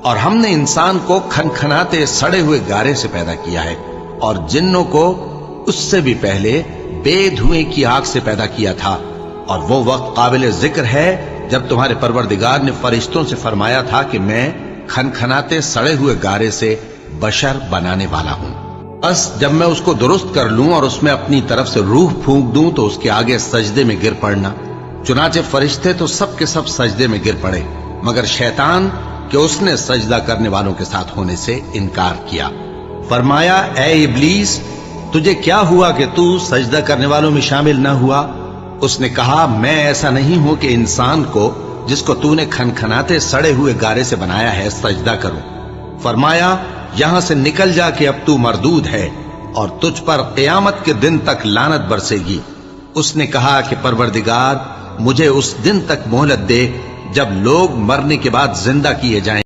और हमने इंसान को खनखनाते सड़े हुए गारे से पैदा किया है और जिन्नों को उससे भी पहले बेधुएं की आग से पैदा किया था। और वो वक्त काबिल जिक्र है जब तुम्हारे परवरदिगार ने फरिश्तों से फरमाया था कि मैं खनखनाते सड़े हुए गारे से बशर बनाने वाला हूं। बस जब मैं उसको दुरुस्त कर लूं और उसमें अपनी तरफ से रूह फूंक दूं तो उसके आगे सजदे में गिर पड़ना। चुनाचे फरिश्ते तो सब के सब सजदे में गिर पड़े मगर शैतान कि उसने सजदा करने वालों के साथ होने से इनकार किया। फरमाया, ए इब्लीस, तुझे क्या हुआ कि तू सजदा करने वालों में शामिल न हुआ? उसने कहा, मैं ऐसा नहीं हूं कि इंसान को जिसको तूने खनखनाते सड़े हुए गारे से बनाया है सजदा करूं। फरमाया, यहां से निकल जा कि अब तू मरदूद है और तुझ पर क़यामत के दिन तक लानत बरसेगी। उसने कहा कि परवरदिगार, मुझे उस दिन तक मोहलत दे जब लोग मरने के बाद जिंदा किए जाएं।